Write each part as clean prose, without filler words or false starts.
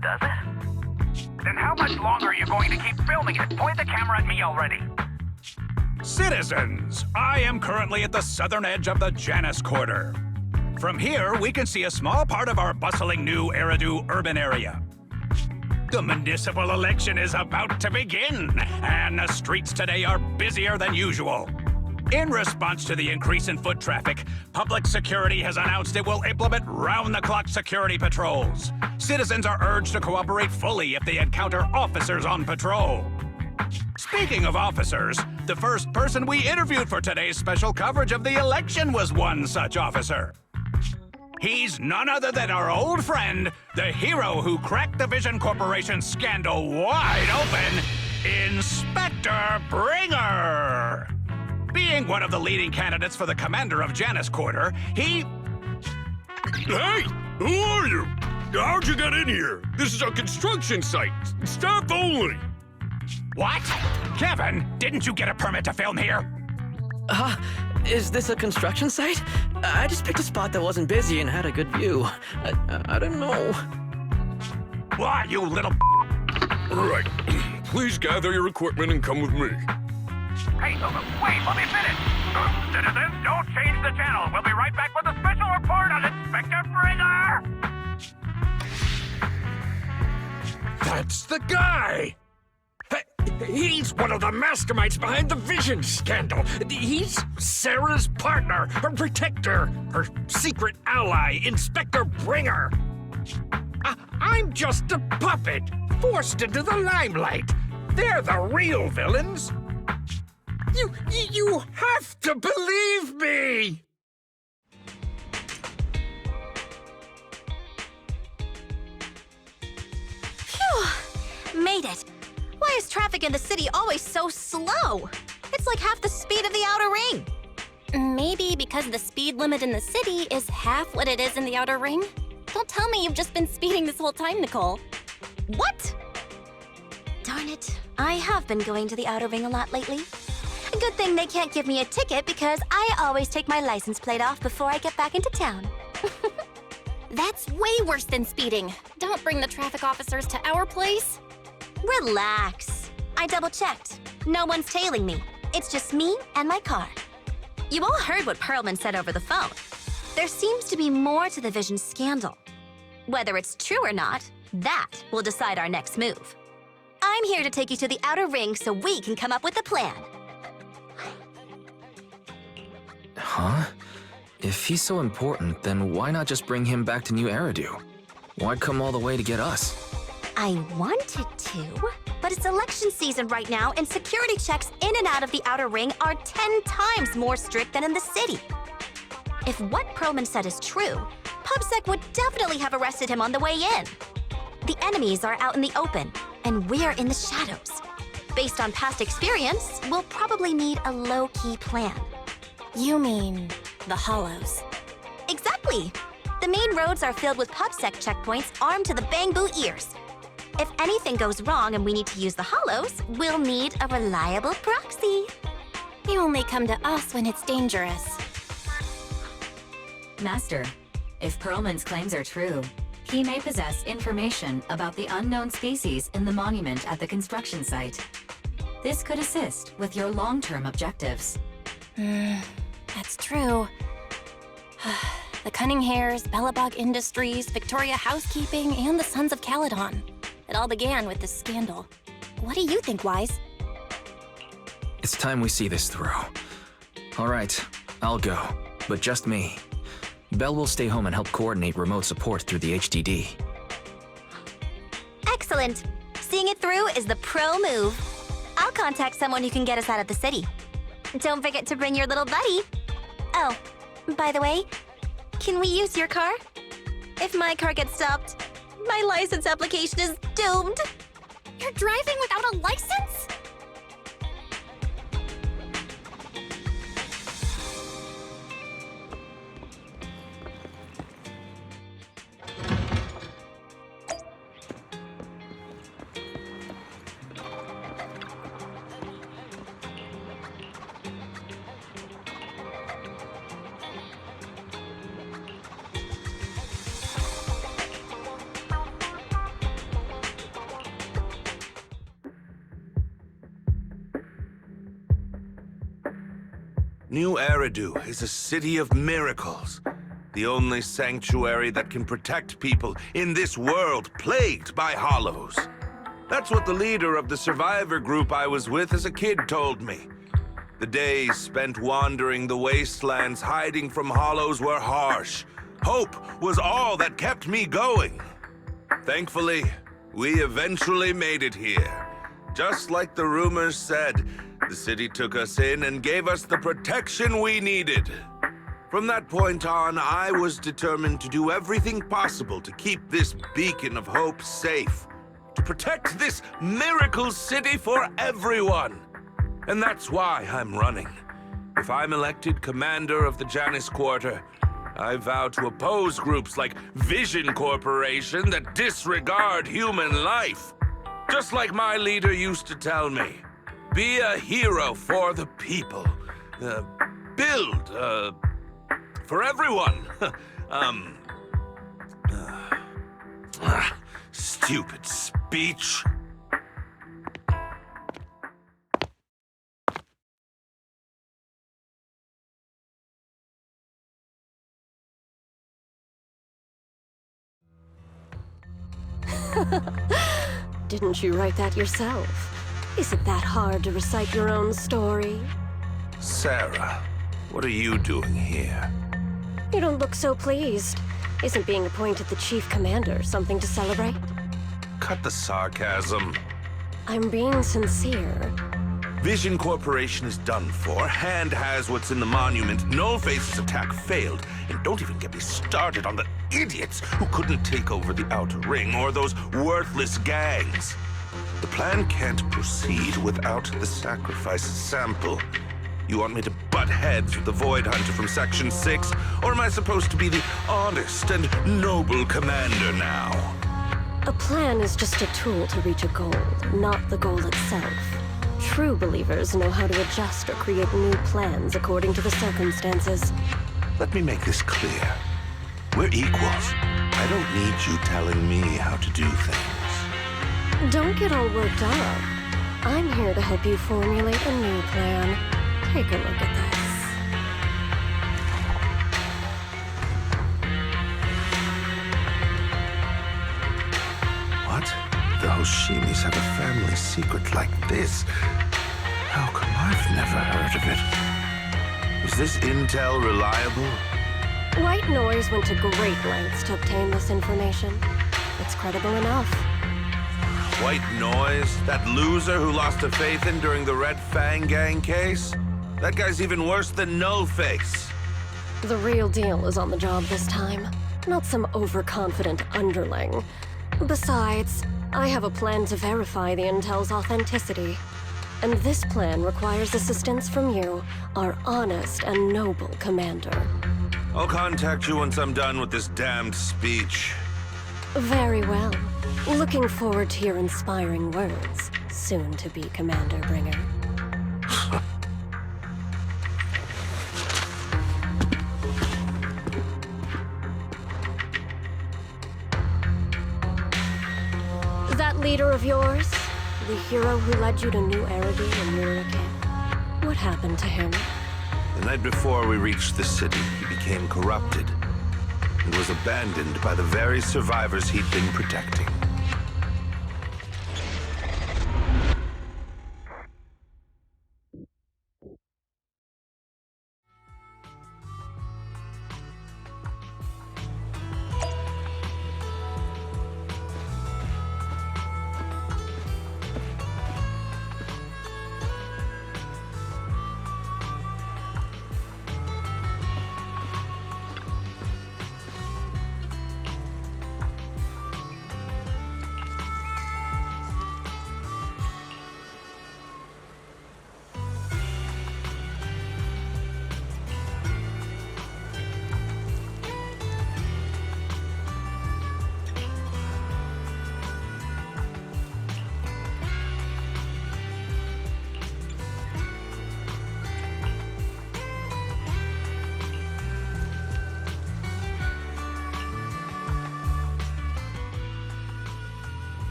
does it? Then how much longer are you going to keep filming it? Point the camera at me already. Citizens, I am currently at the southern edge of the Janus Quarter. From here, we can see a small part of our bustling new Eridu urban area. The municipal election is about to begin, and the streets today are busier than usual. In response to the increase in foot traffic, public security has announced it will implement round-the-clock security patrols. Citizens are urged to cooperate fully if they encounter officers on patrol. Speaking of officers, the first person we interviewed for today's special coverage of the election was one such officer. He's none other than our old friend, the hero who cracked the Vision Corporation scandal wide open, Inspector Bringer! Being one of the leading candidates for the commander of Janus Quarter, he... Hey! Who are you? How'd you get in here? This is a construction site. Staff only. What? Kevin, didn't you get a permit to film here? Is this a construction site? I just picked a spot that wasn't busy and had a good view. I don't know. Why, you little... Right. Please gather your equipment and come with me. Hey, wait, let me finish. Citizens, don't change the channel. We'll be right back with a special report on Inspector Bringer. That's the guy! He's one of the masterminds behind the Vision scandal. He's Sarah's partner, her protector, her secret ally, Inspector Bringer. I'm just a puppet, forced into the limelight. They're the real villains. You have to believe me! Phew! Made it. Why is traffic in the city always so slow? It's like half the speed of the outer ring. Maybe because the speed limit in the city is half what it is in the outer ring? Don't tell me you've just been speeding this whole time, Nicole. What? Darn it. I have been going to the outer ring a lot lately. A good thing they can't give me a ticket because I always take my license plate off before I get back into town. That's way worse than speeding. Don't bring the traffic officers to our place. Relax. I double-checked. No one's tailing me. It's just me and my car. You all heard what Perlman said over the phone. There seems to be more to the Vision scandal. Whether it's true or not, that will decide our next move. I'm here to take you to the outer ring so we can come up with a plan. Huh? If he's so important, then why not just bring him back to New Eridu? Why come all the way to get us? I wanted to, but it's election season right now and security checks in and out of the outer ring are 10 times more strict than in the city. If what Perlman said is true, PubSec would definitely have arrested him on the way in. The enemies are out in the open, and we're in the shadows. Based on past experience, we'll probably need a low-key plan. You mean the Hollows? Exactly! The main roads are filled with PubSec checkpoints armed to the bamboo ears. If anything goes wrong and we need to use the Hollows, we'll need a reliable proxy. You only come to us when it's dangerous. Master, if Perlman's claims are true, he may possess information about the unknown species in the monument at the construction site. This could assist with your long-term objectives. That's true. The Cunning Hares, Bellabog Industries, Victoria Housekeeping, and the Sons of Caledon. It all began with this scandal. What do you think, Wise? It's time we see this through. All right, I'll go, but just me. Belle will stay home and help coordinate remote support through the HDD. Excellent. Seeing it through is the pro move. I'll contact someone who can get us out of the city. Don't forget to bring your little buddy. Oh, by the way, can we use your car? If my car gets stopped, my license application is doomed. You're driving without a license? New Eridu is a city of miracles. The only sanctuary that can protect people in this world plagued by hollows. That's what the leader of the survivor group I was with as a kid told me. The days spent wandering the wastelands hiding from hollows were harsh. Hope was all that kept me going. Thankfully, we eventually made it here. Just like the rumors said, the city took us in and gave us the protection we needed. From that point on, I was determined to do everything possible to keep this beacon of hope safe. To protect this miracle city for everyone. And that's why I'm running. If I'm elected commander of the Janus Quarter, I vow to oppose groups like Vision Corporation that disregard human life. Just like my leader used to tell me, be a hero for the people. Build, for everyone. Stupid speech. Didn't you write that yourself? Is it that hard to recite your own story? Sarah, what are you doing here? You don't look so pleased. Isn't being appointed the chief commander something to celebrate? Cut the sarcasm. I'm being sincere. Vision Corporation is done for. Hand has what's in the monument. Nullface's attack failed. And don't even get me started on the idiots who couldn't take over the Outer Ring or those worthless gangs. The plan can't proceed without the sacrifice sample. You want me to butt heads with the Void Hunter from Section 6? Or am I supposed to be the honest and noble commander now? A plan is just a tool to reach a goal, not the goal itself. True believers know how to adjust or create new plans according to the circumstances. Let me make this clear. We're equals. I don't need you telling me how to do things. Don't get all worked up. I'm here to help you formulate a new plan. Take a look at this. What? The Hoshimis have a family secret like this? How come I've never heard of it? Is this intel reliable? White Noise went to great lengths to obtain this information. It's credible enough. White Noise? That loser who lost a faith in during the Red Fang Gang case? That guy's even worse than Nullface. The real deal is on the job this time, not some overconfident underling. Besides, I have a plan to verify the intel's authenticity. And this plan requires assistance from you, our honest and noble commander. I'll contact you once I'm done with this damned speech. Very well. Looking forward to your inspiring words, soon to be Commander Bringer. That leader of yours, the hero who led you to New Eridu when you were a kid, what happened to him? The night before we reached the city, he became corrupted and was abandoned by the very survivors he'd been protecting.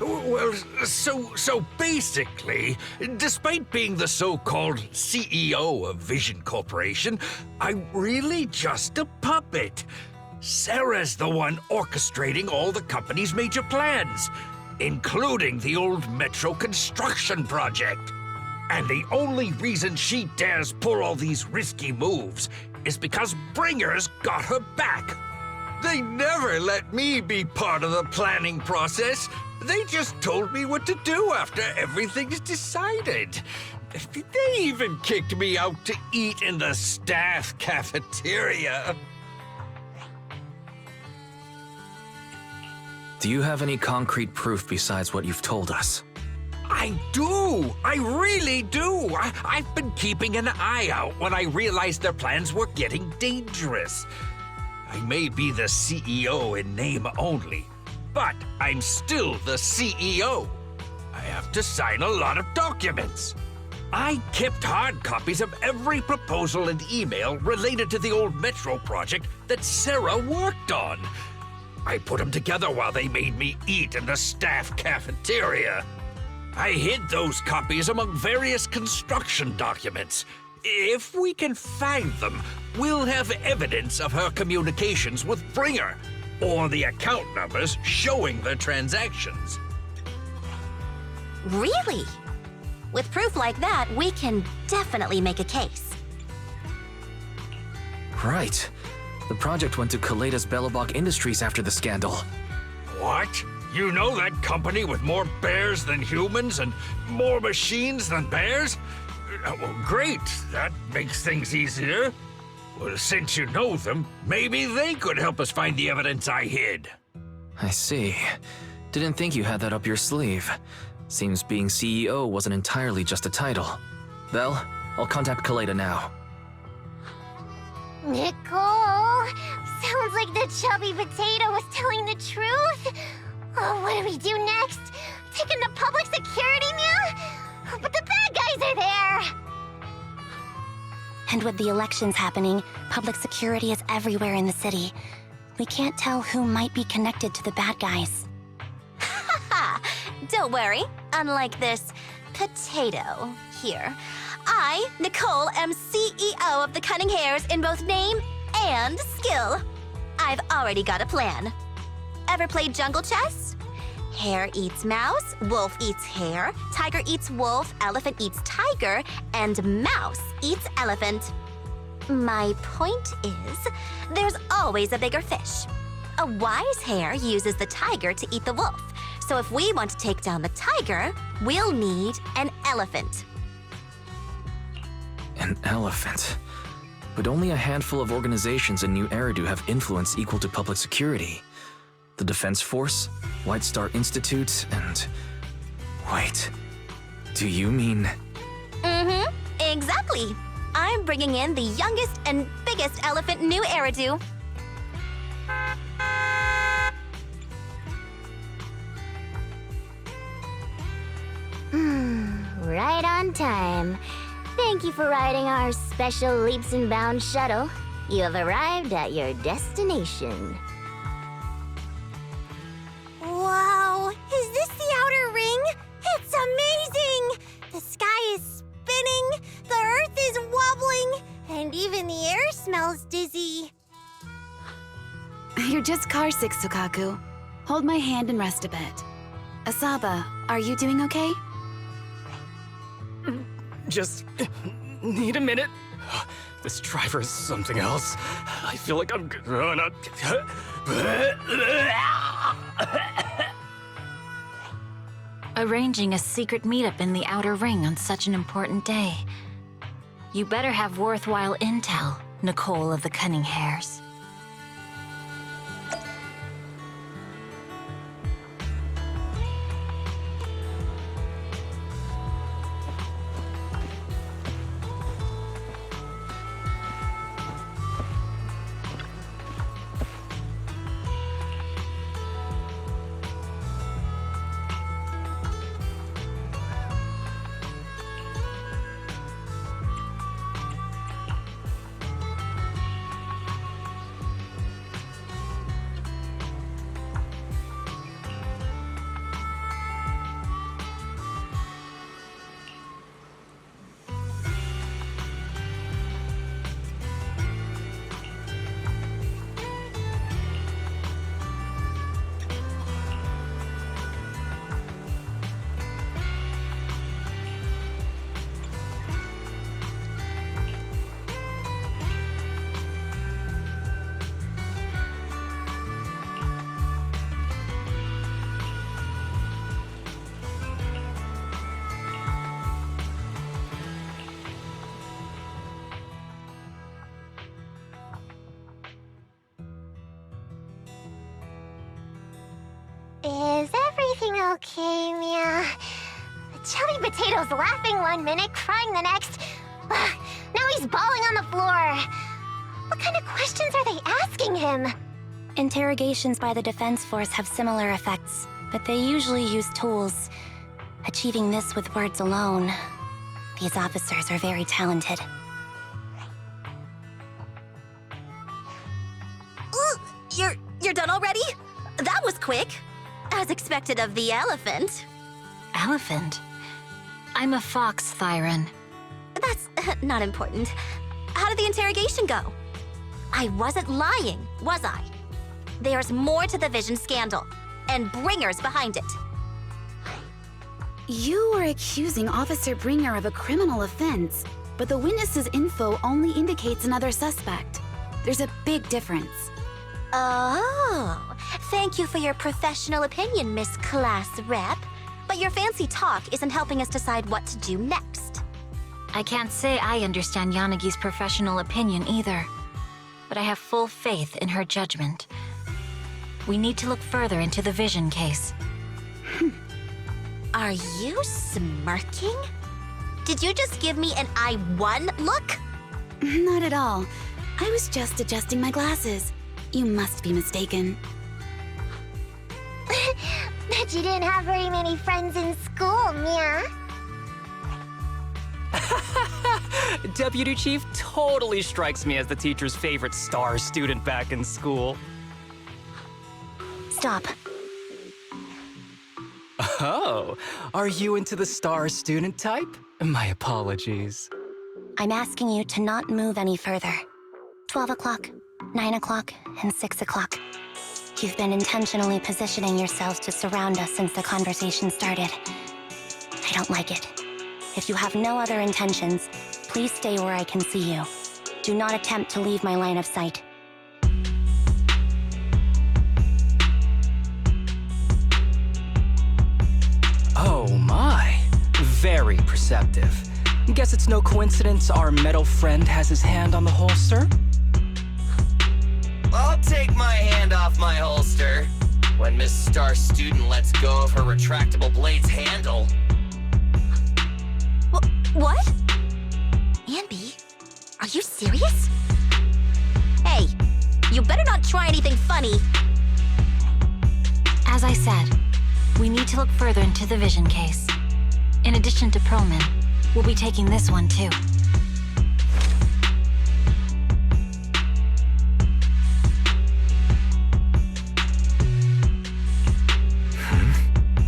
Well, so basically, despite being the so-called CEO of Vision Corporation, I'm really just a puppet. Sarah's the one orchestrating all the company's major plans, including the old metro construction project. And the only reason she dares pull all these risky moves is because Bringer's got her back. They never let me be part of the planning process. They just told me what to do after everything's decided. They even kicked me out to eat in the staff cafeteria. Do you have any concrete proof besides what you've told us? I do! I really do! I've been keeping an eye out when I realized their plans were getting dangerous. I may be the CEO in name only, but I'm still the CEO. I have to sign a lot of documents. I kept hard copies of every proposal and email related to the old Metro project that Sarah worked on. I put them together while they made me eat in the staff cafeteria. I hid those copies among various construction documents. If we can find them, we'll have evidence of her communications with Bringer, or the account numbers showing the transactions. Really? With proof like that, we can definitely make a case. Right. The project went to Kaleda's Belobog Industries after the scandal. What? You know that company with more bears than humans and more machines than bears? Well, great. That makes things easier. Well, since you know them, maybe they could help us find the evidence I hid. I see. Didn't think you had that up your sleeve. Seems being CEO wasn't entirely just a title. Belle, I'll contact Kaleda now. Nicole! Sounds like the chubby potato was telling the truth. Oh, what do we do next? Take him to public security now? But the bad guys are there! And with the elections happening, public security is everywhere in the city. We can't tell who might be connected to the bad guys. Haha! Don't worry. Unlike this potato here, I, Nicole, am CEO of the Cunning Hares in both name and skill. I've already got a plan. Ever played jungle chess? Hare eats mouse, wolf eats hare, tiger eats wolf, elephant eats tiger, and mouse eats elephant. My point is, there's always a bigger fish. A wise hare uses the tiger to eat the wolf. So if we want to take down the tiger, we'll need an elephant. An elephant. But only a handful of organizations in New Eridu have influence equal to public security. The Defense Force, White Star Institute, and... Wait. Do you mean... Mm-hmm. Exactly. I'm bringing in the youngest and biggest elephant in New Eridu. Right on time. Thank you for riding our special leaps and bounds shuttle. You have arrived at your destination. Wow, is this the outer ring? It's amazing! The sky is spinning, the earth is wobbling, and even the air smells dizzy. You're just carsick, Sukaku. Hold my hand and rest a bit. Asaba, are you doing okay? Just need a minute. This driver is something else. I feel like I'm gonna... Arranging a secret meetup in the Outer Ring on such an important day. You better have worthwhile intel, Nicole of the Cunning Hares. Is everything okay, Mia? Chubby Potato's laughing one minute, crying the next. Now he's bawling on the floor. What kind of questions are they asking him? Interrogations by the Defense Force have similar effects, but they usually use tools. Achieving this with words alone. These officers are very talented. You're done already? That was quick. As expected of the elephant. Elephant? I'm a fox, Thyron. That's not important. How did the interrogation go? I wasn't lying, was I? There's more to the Vision scandal, and Bringer's behind it. You are accusing Officer Bringer of a criminal offense, but the witness's info only indicates another suspect. There's a big difference. Oh, thank you for your professional opinion, Miss Class Rep. But your fancy talk isn't helping us decide what to do next. I can't say I understand Yanagi's professional opinion either, but I have full faith in her judgment. We need to look further into the Vision case. Are you smirking? Did you just give me an I won look? Not at all. I was just adjusting my glasses. You must be mistaken. Bet you didn't have very many friends in school, Mia. Deputy Chief totally strikes me as the teacher's favorite star student back in school. Stop. Oh, are you into the star student type? My apologies. I'm asking you to not move any further. 12 o'clock, 9 o'clock, and 6 o'clock. You've been intentionally positioning yourselves to surround us since the conversation started. I don't like it. If you have no other intentions, please stay where I can see you. Do not attempt to leave my line of sight. Oh my, very perceptive. Guess it's no coincidence our metal friend has his hand on the holster? I'll take my hand off my holster when Miss Star Student lets go of her retractable blade's handle. What? Anby, are you serious? Hey, you better not try anything funny. As I said, we need to look further into the Vision case. In addition to Perlman, we'll be taking this one too.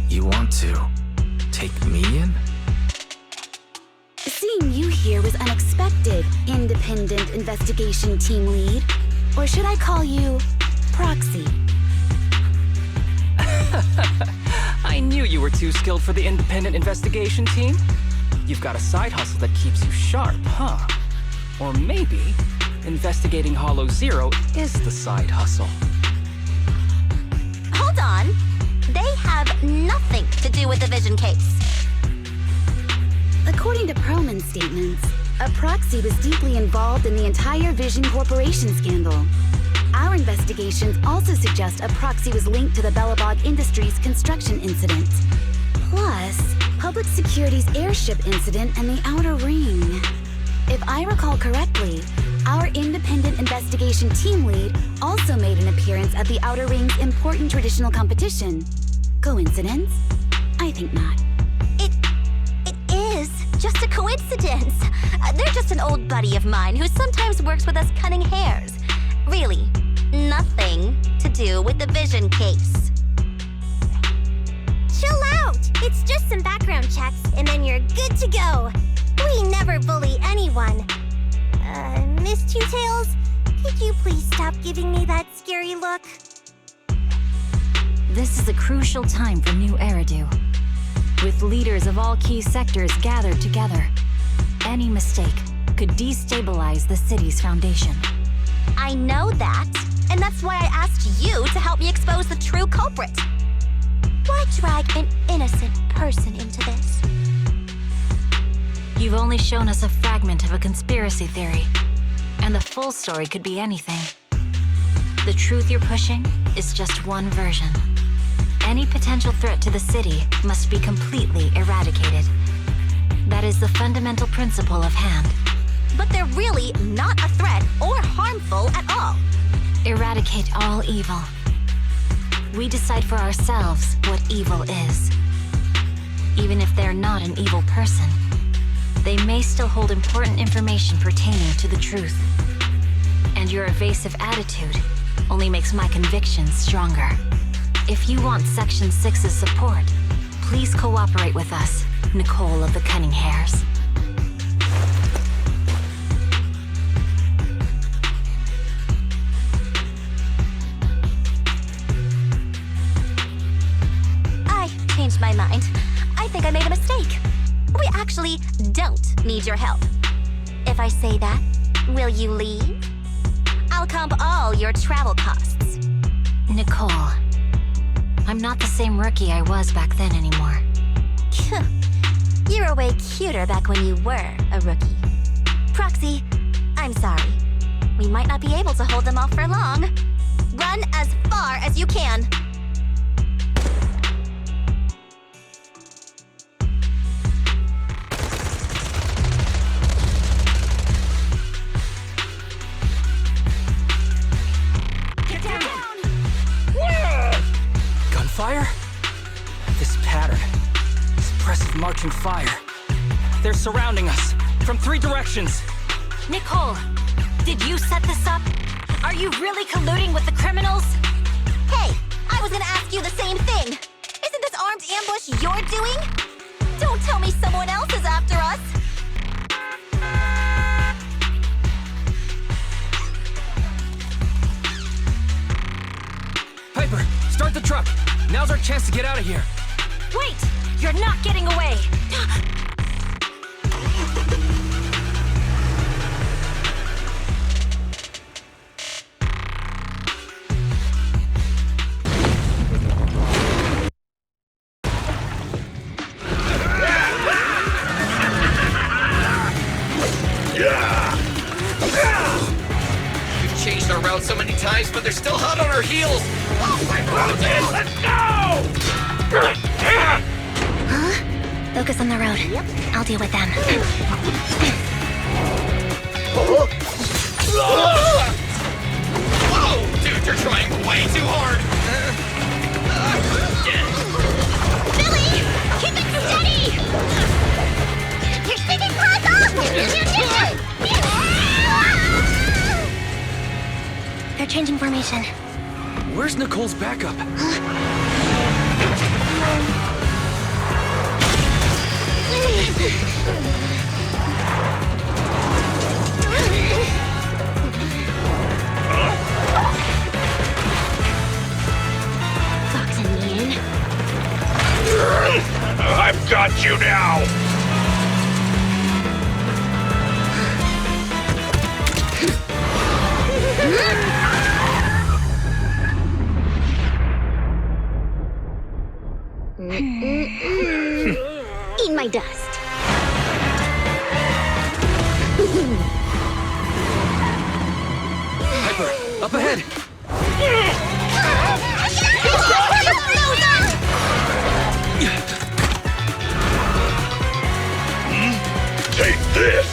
You want to take me in? Seeing you here was unexpected, Independent Investigation Team Lead. Or should I call you Proxy? I knew you were too skilled for the Independent Investigation Team. You've got a side hustle that keeps you sharp, huh? Or maybe investigating Hollow Zero is the side hustle. Hold on. They have nothing to do with the Vision case. According to Perlman's statements, a proxy was deeply involved in the entire Vision Corporation scandal. Our investigations also suggest a proxy was linked to the Belobog Industries construction incident. Plus, Public Security's airship incident and the Outer Ring. If I recall correctly, our Independent Investigation Team Lead also made an appearance at the Outer Ring's important traditional competition. Coincidence? I think not. It is just a coincidence. They're just an old buddy of mine who sometimes works with us cunning hares. Really, nothing to do with the Vision case. Chill out! It's just some background checks, and then you're good to go. We never bully anyone. Miss Two Tails, could you please stop giving me that scary look? This is a crucial time for New Eridu. With leaders of all key sectors gathered together, any mistake could destabilize the city's foundation. I know that, and that's why I asked you to help me expose the true culprit. Why drag an innocent person into this? You've only shown us a fragment of a conspiracy theory, and the full story could be anything. The truth you're pushing is just one version. Any potential threat to the city must be completely eradicated. That is the fundamental principle of Hand. But they're really not a threat or harmful at all. Eradicate all evil. We decide for ourselves what evil is. Even if they're not an evil person, they may still hold important information pertaining to the truth. And your evasive attitude only makes my convictions stronger. If you want Section 6's support, please cooperate with us, Nicole of the Cunning Hairs. I changed my mind. I think I made a mistake. We actually don't need your help. If I say that, will you leave? I'll comp all your travel costs. Nicole, I'm not the same rookie I was back then anymore. You were way cuter back when you were a rookie. Proxy, I'm sorry. We might not be able to hold them off for long. Run as far as you can. Gunfire? This pattern. Suppressive marching fire. They're surrounding us from 3 directions. Nicole, did you set this up? Are you really colluding with the criminals? Hey, I was gonna ask you the same thing. Isn't this armed ambush you're doing? Don't tell me someone else is after us. Piper, start the truck. Now's our chance to get out of here. Wait! You're not getting away! We've changed our route so many times, but they're still hot on our heels. Oh, my goodness! Let's go! Huh? Focus on the road. Yep. I'll deal with them. Whoa! Dude, you're trying way too hard! Billy! Keep it steady! You're sticking claws off! They're changing formation. Where's Nicole's backup? Boxing me in. I've got you now! Eat my dust. Piper, up ahead! Take this!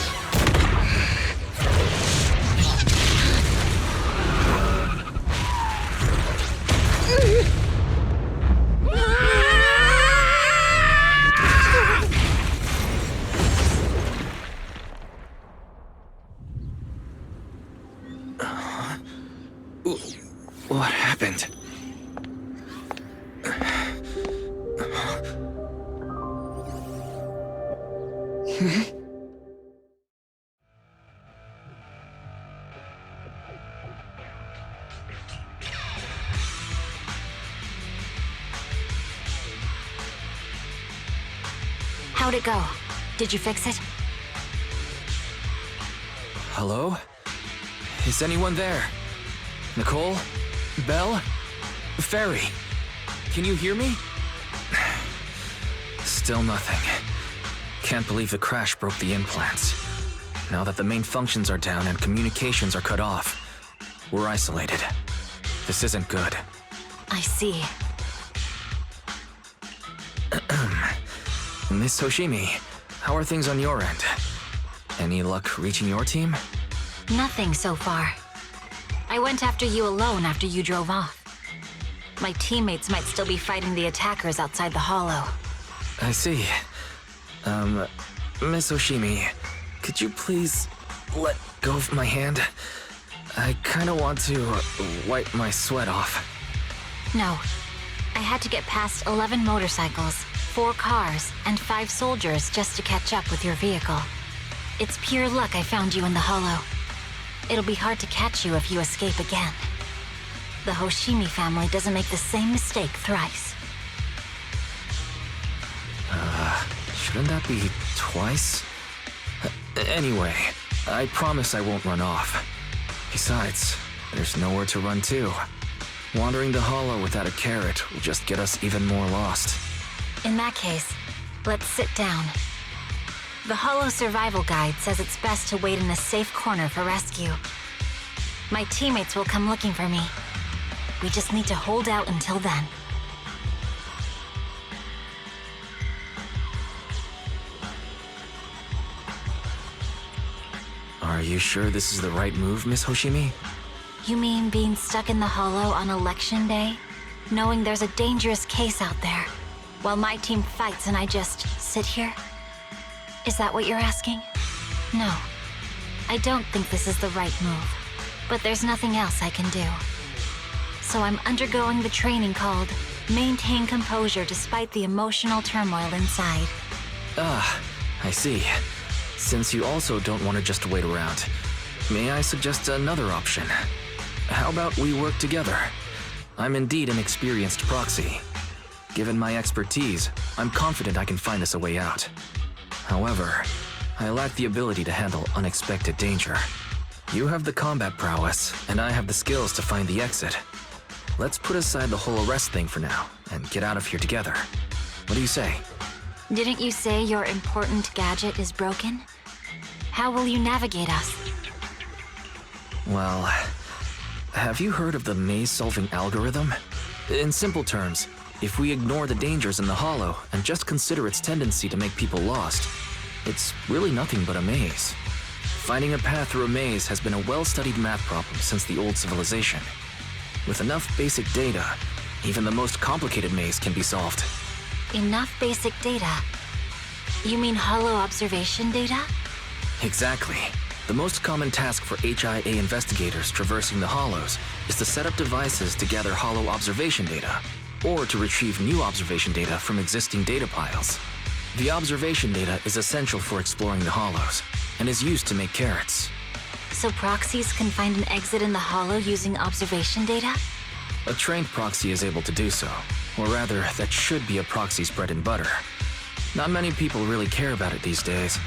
What happened? How'd it go? Did you fix it? Hello? Is anyone there? Nicole? Belle? Ferry? Can you hear me? Still nothing. Can't believe the crash broke the implants. Now that the main functions are down and communications are cut off, we're isolated. This isn't good. I see. Miss Hoshimi, how are things on your end? Any luck reaching your team? Nothing so far. I went after you alone after you drove off. My teammates might still be fighting the attackers outside the hollow. I see. Miss Hoshimi, could you please let go of my hand? I kinda want to wipe my sweat off. No. I had to get past 11 motorcycles, 4 cars, and 5 soldiers just to catch up with your vehicle. It's pure luck I found you in the hollow. It'll be hard to catch you if you escape again. The Hoshimi family doesn't make the same mistake thrice. Shouldn't that be twice? Anyway, I promise I won't run off. Besides, there's nowhere to run to. Wandering the hollow without a carrot will just get us even more lost. In that case, let's sit down. The Hollow Survival Guide says it's best to wait in a safe corner for rescue. My teammates will come looking for me. We just need to hold out until then. Are you sure this is the right move, Miss Hoshimi? You mean being stuck in the hollow on election day? Knowing there's a dangerous case out there, while my team fights and I just sit here? Is that what you're asking? No. I don't think this is the right move. But there's nothing else I can do. So I'm undergoing the training called Maintain Composure Despite the Emotional Turmoil Inside. Ah, I see. Since you also don't want to just wait around, may I suggest another option? How about we work together? I'm indeed an experienced proxy. Given my expertise, I'm confident I can find us a way out. However, I lack the ability to handle unexpected danger. You have the combat prowess, and I have the skills to find the exit. Let's put aside the whole arrest thing for now, and get out of here together. What do you say? Didn't you say your important gadget is broken? How will you navigate us? Well, have you heard of the maze-solving algorithm? In simple terms, if we ignore the dangers in the hollow and just consider its tendency to make people lost, it's really nothing but a maze. Finding a path through a maze has been a well-studied math problem since the old civilization. With enough basic data, even the most complicated maze can be solved. Enough basic data? You mean hollow observation data? Exactly. The most common task for HIA investigators traversing the hollows is to set up devices to gather hollow observation data, or to retrieve new observation data from existing data piles. The observation data is essential for exploring the hollows, and is used to make carrots. So proxies can find an exit in the hollow using observation data? A trained proxy is able to do so, or rather, that should be a proxy's bread and butter. Not many people really care about it these days.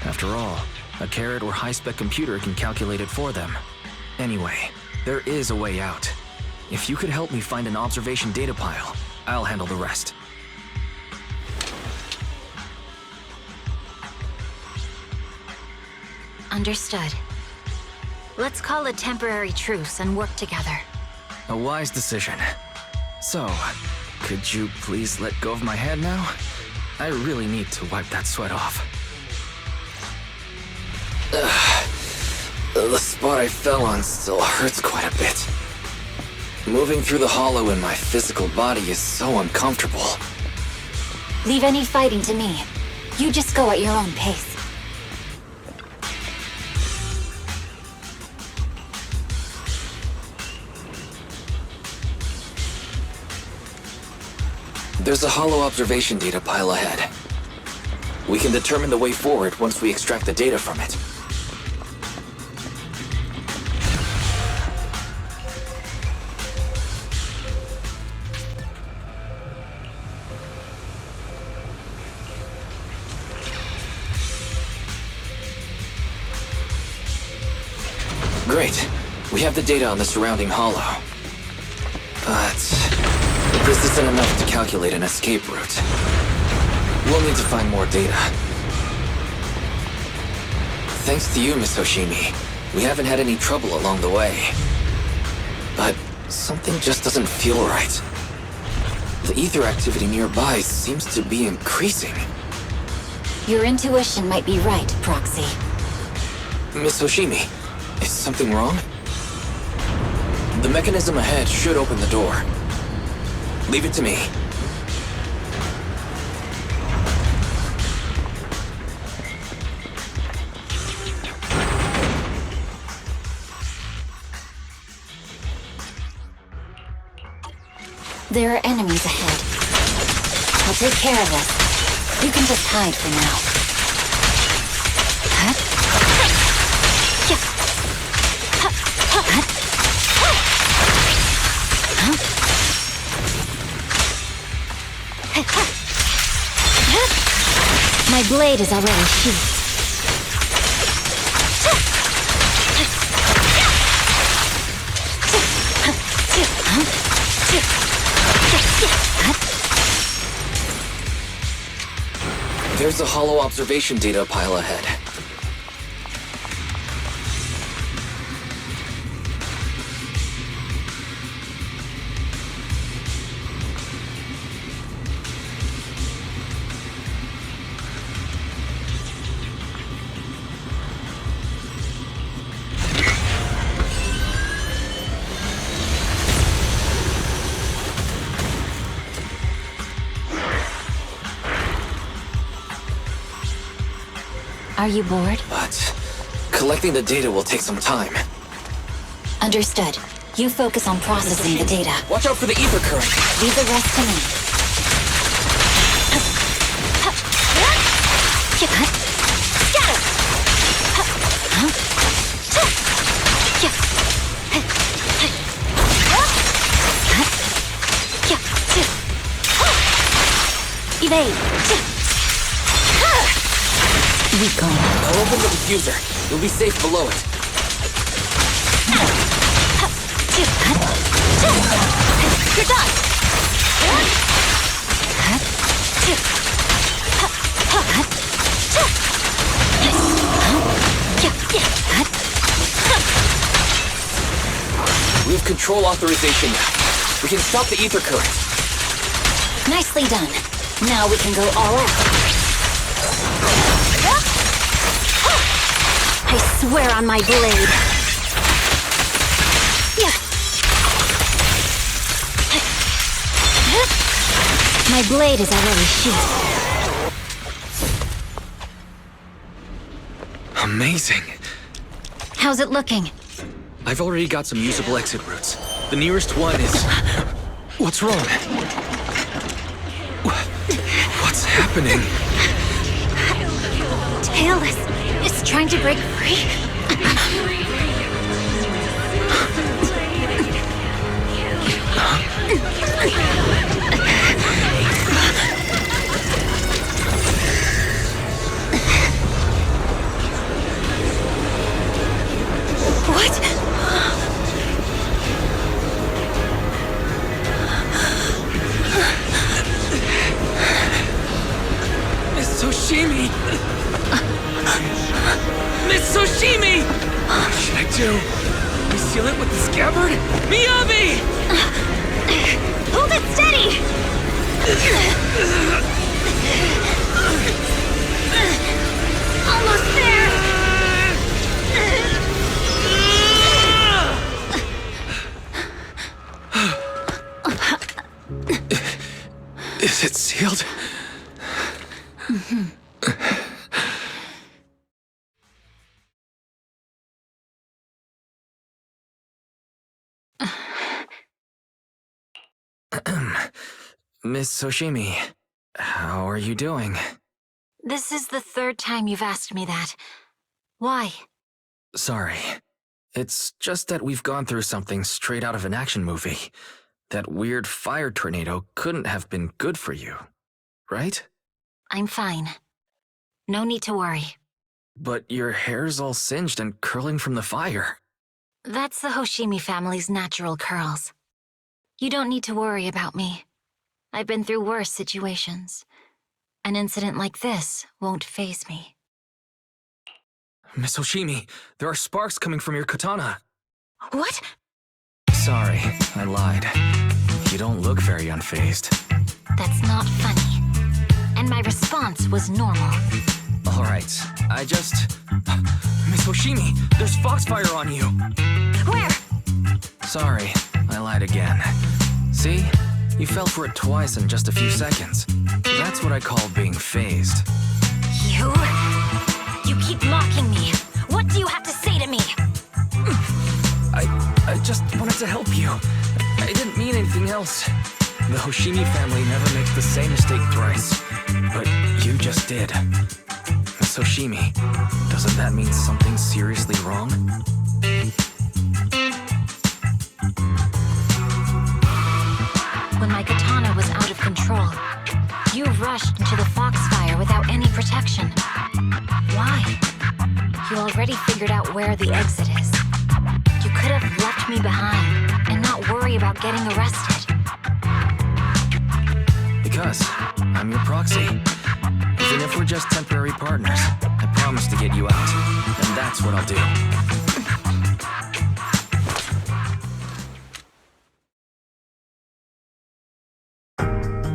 After all, a carrot or high-spec computer can calculate it for them. Anyway, there is a way out. If you could help me find an observation data pile, I'll handle the rest. Understood. Let's call a temporary truce and work together. A wise decision. So, could you please let go of my hand now? I really need to wipe that sweat off. The spot I fell on still hurts quite a bit. Moving through the hollow in my physical body is so uncomfortable. Leave any fighting to me. You just go at your own pace. There's a hollow observation data pile ahead. We can determine the way forward once we extract the data from it. Great. We have the data on the surrounding hollow. But this isn't enough to calculate an escape route. We'll need to find more data. Thanks to you, Miss Hoshimi, we haven't had any trouble along the way. But something just doesn't feel right. The ether activity nearby seems to be increasing. Your intuition might be right, Proxy. Miss Hoshimi, is something wrong? The mechanism ahead should open the door. Leave it to me. There are enemies ahead. I'll take care of this. You can just hide for now. My blade is already sheathed. There's a hollow observation data pile ahead. Are you bored? But collecting the data will take some time. Understood. You focus on processing the data. Watch out for the ether current. Leave the rest to me. Evade. Weak on. I'll open the diffuser. You'll be safe below it. You're done. We have control authorization now. We can stop the ether current. Nicely done. Now we can go all out. I swear on my blade. My blade is already sheathed. Amazing. How's it looking? I've already got some usable exit routes. The nearest one is... What's wrong? What's happening? Tailless is trying to break free. What? Miss Hoshimi! Miss Hoshimi! What should I do? Reseal it with the scabbard? Miyabi! Hold it steady! Almost there! Is it sealed? Miss Hoshimi, how are you doing? This is the third time you've asked me that. Why? Sorry. It's just that we've gone through something straight out of an action movie. That weird fire tornado couldn't have been good for you, right? I'm fine. No need to worry. But your hair's all singed and curling from the fire. That's the Hoshimi family's natural curls. You don't need to worry about me. I've been through worse situations. An incident like this won't faze me. Miss Hoshimi, there are sparks coming from your katana. What? Sorry, I lied. You don't look very unfazed. That's not funny. And my response was normal. Alright, Miss Hoshimi, there's foxfire on you! Where? Sorry, I lied again. See? You fell for it twice in just a few seconds. That's what I call being phased. You? You keep mocking me. What do you have to say to me? I just wanted to help you. I didn't mean anything else. The Hoshimi family never makes the same mistake thrice. But you just did. Miss Hoshimi, doesn't that mean something seriously wrong? When my katana was out of control, you rushed into the foxfire without any protection. Why? You already figured out where the exit is. You could have left me behind and not worry about getting arrested. Because I'm your proxy. Even if we're just temporary partners, I promise to get you out. And that's what I'll do.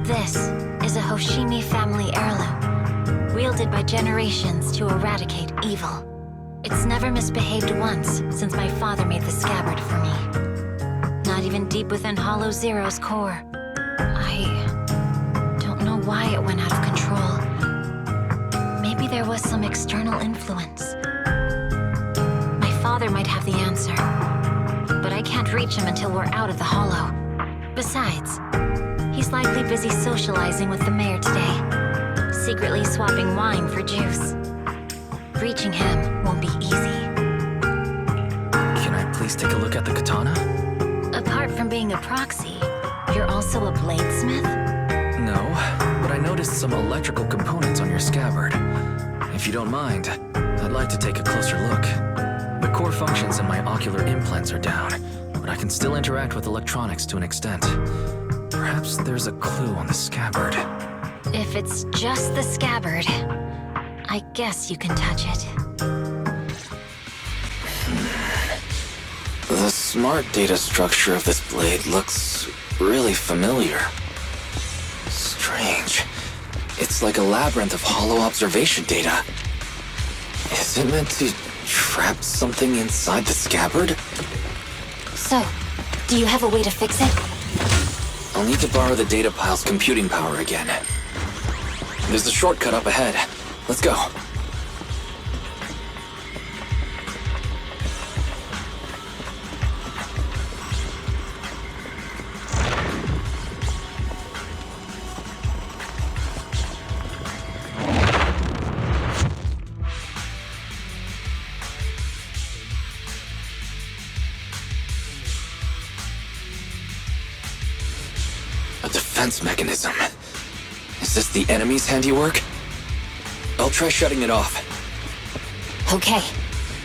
This is a Hoshimi family heirloom, wielded by generations to eradicate evil. It's never misbehaved once since my father made the scabbard for me. Not even deep within Hollow Zero's core. I don't know why it went out of control. Maybe there was some external influence. My father might have the answer, but I can't reach him until we're out of the Hollow. Besides, he's likely busy socializing with the mayor today, secretly swapping wine for juice. Reaching him won't be easy. Can I please take a look at the katana? Apart from being a proxy, you're also a bladesmith? No, but I noticed some electrical components on your scabbard. If you don't mind, I'd like to take a closer look. The core functions in my ocular implants are down, but I can still interact with electronics to an extent. Perhaps there's a clue on the scabbard. If it's just the scabbard, I guess you can touch it. The smart data structure of this blade looks really familiar. Strange. It's like a labyrinth of hollow observation data. Is it meant to trap something inside the scabbard? So, do you have a way to fix it? I'll need to borrow the data pile's computing power again. There's a shortcut up ahead. Let's go. A defense mechanism. Is this the enemy's handiwork? I'll try shutting it off. Okay.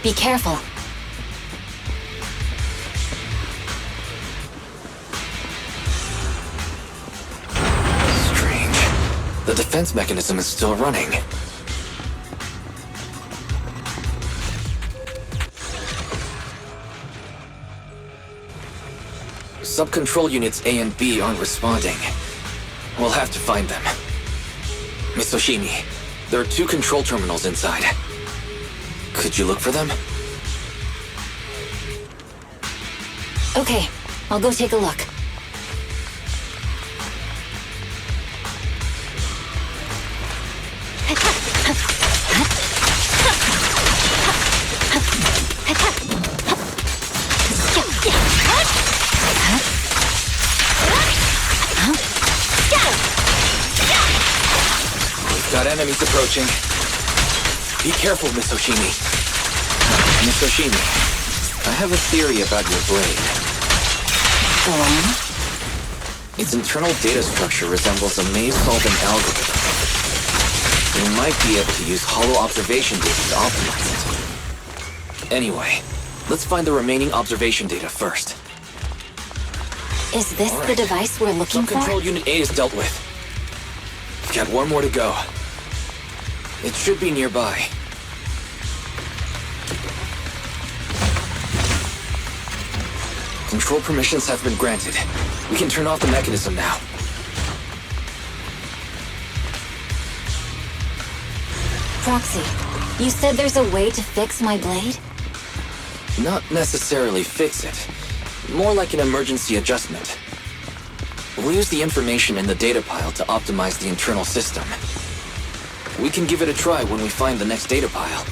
Be careful. Strange. The defense mechanism is still running. Sub-control units A and B aren't responding. We'll have to find them. Miss Hoshimi, there are 2 control terminals inside. Could you look for them? Okay, I'll go take a look. Got enemies approaching. Be careful, Miss Hoshimi. Miss Hoshimi, I have a theory about your blade. Its internal data structure resembles a maze-solving algorithm. We might be able to use hollow observation data to optimize it. Anyway, let's find the remaining observation data first. Is this the device we're looking for? Control Unit A is dealt with. We've got 1 more to go. It should be nearby. Control permissions have been granted. We can turn off the mechanism now. Proxy, you said there's a way to fix my blade? Not necessarily fix it. More like an emergency adjustment. We'll use the information in the data pile to optimize the internal system. We can give it a try when we find the next data pile.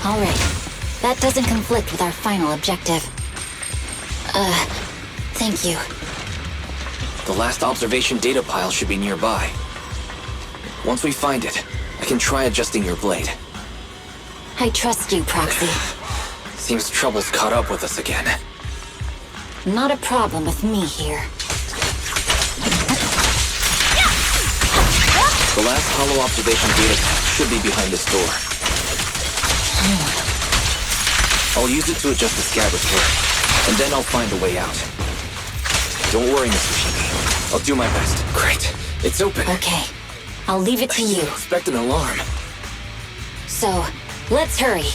All right. That doesn't conflict with our final objective. Thank you. The last observation data pile should be nearby. Once we find it, I can try adjusting your blade. I trust you, Proxy. Seems trouble's caught up with us again. Not a problem with me here. The last hollow observation data pile should be behind this door. I'll use it to adjust the scabbard repair, and then I'll find a way out. Don't worry, Mr. Shiki. I'll do my best. Great. It's open. Okay. I'll leave it to you. Expect an alarm. So, let's hurry.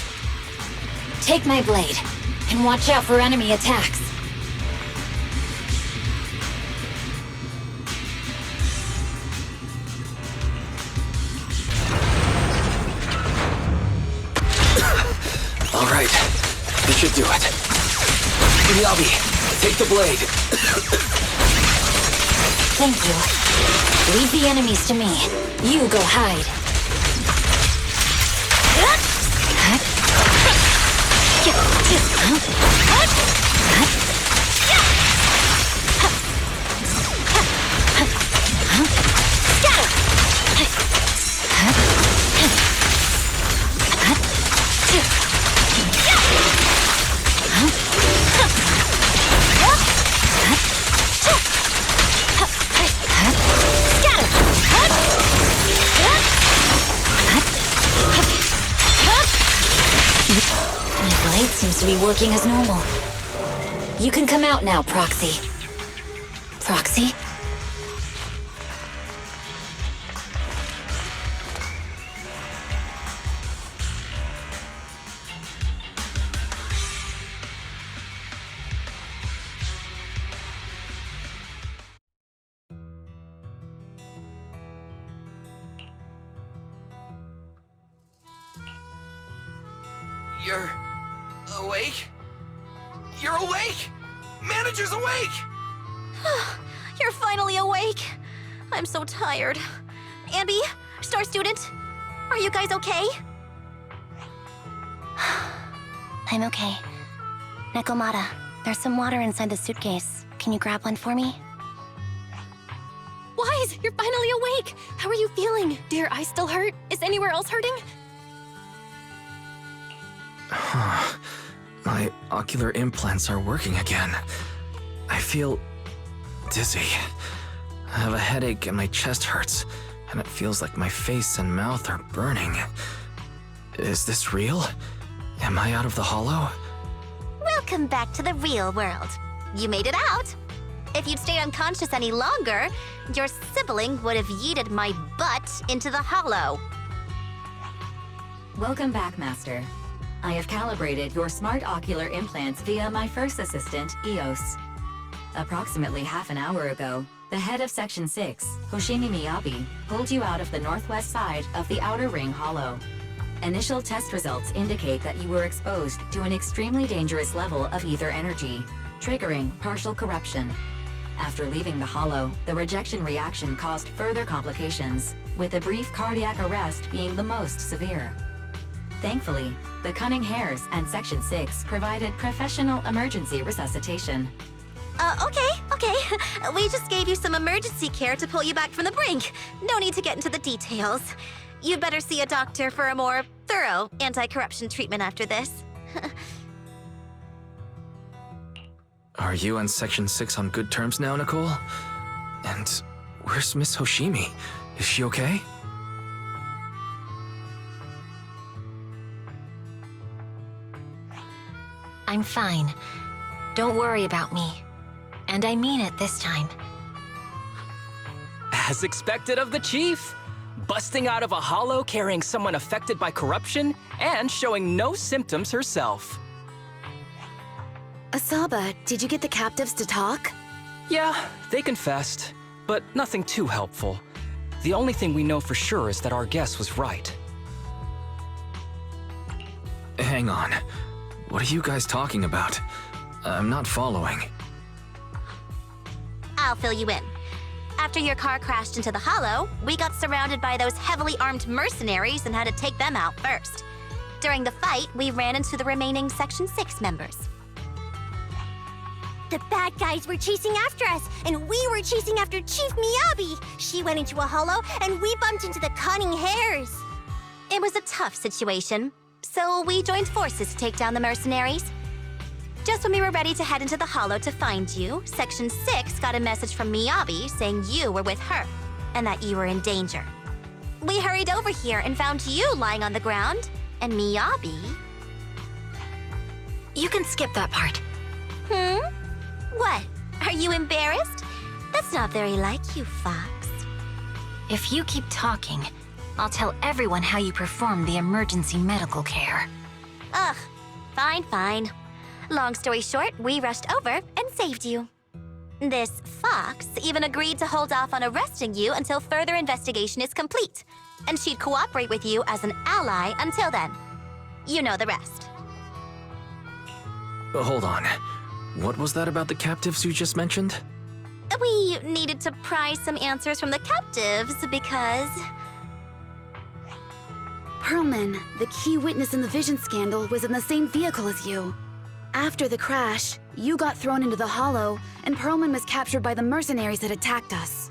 Take my blade, and watch out for enemy attacks. All right. This should do it. Miyabi, take the blade. Thank you. Leave the enemies to me. You go hide. Seems to be working as normal. You can come out now, Proxy. Proxy? You're awake? You're awake! Manager's awake! You're finally awake. I'm so tired. Ambi, Star Student, are you guys okay? I'm okay. Nekomata, there's some water inside the suitcase. Can you grab one for me? Wise, you're finally awake! How are you feeling? Do your eyes still hurt? Is anywhere else hurting? My ocular implants are working again. I feel dizzy. I have a headache and my chest hurts, and it feels like my face and mouth are burning. Is this real? Am I out of the hollow? Welcome back to the real world. You made it out. If you'd stayed unconscious any longer, your sibling would have yeeted my butt into the hollow. Welcome back, Master. I have calibrated your smart ocular implants via my first assistant, EOS. Approximately half an hour ago, the head of Section 6, Hoshimi Miyabi, pulled you out of the northwest side of the Outer Ring Hollow. Initial test results indicate that you were exposed to an extremely dangerous level of ether energy, triggering partial corruption. After leaving the Hollow, the rejection reaction caused further complications, with a brief cardiac arrest being the most severe. Thankfully, the Cunning Hares and Section 6 provided professional emergency resuscitation. Okay. We just gave you some emergency care to pull you back from the brink. No need to get into the details. You'd better see a doctor for a more thorough anti-corruption treatment after this. Are you and Section 6 on good terms now, Nicole? And where's Miss Hoshimi? Is she okay? I'm fine. Don't worry about me. And I mean it this time. As expected of the Chief. Busting out of a hollow carrying someone affected by corruption and showing no symptoms herself. Asaba, did you get the captives to talk? Yeah, they confessed, but nothing too helpful. The only thing we know for sure is that our guess was right. Hang on. What are you guys talking about? I'm not following. I'll fill you in. After your car crashed into the hollow, we got surrounded by those heavily armed mercenaries and had to take them out first. During the fight, we ran into the remaining Section 6 members. The bad guys were chasing after us, and we were chasing after Chief Miyabi. She went into a hollow, and we bumped into the cunning hares. It was a tough situation, so we joined forces to take down the mercenaries. Just when we were ready to head into the hollow to find you, Section 6 got a message from Miyabi saying you were with her, and that you were in danger. We hurried over here and found you lying on the ground, and Miyabi... You can skip that part. What? Are you embarrassed? That's not very like you, Fox. If you keep talking, I'll tell everyone how you performed the emergency medical care. Ugh, fine. Long story short, we rushed over and saved you. This Fox even agreed to hold off on arresting you until further investigation is complete, and she'd cooperate with you as an ally until then. You know the rest. Hold on. What was that about the captives you just mentioned? We needed to pry some answers from the captives because... Pearlman, the key witness in the Vision scandal, was in the same vehicle as you. After the crash, you got thrown into the hollow, and Pearlman was captured by the mercenaries that attacked us.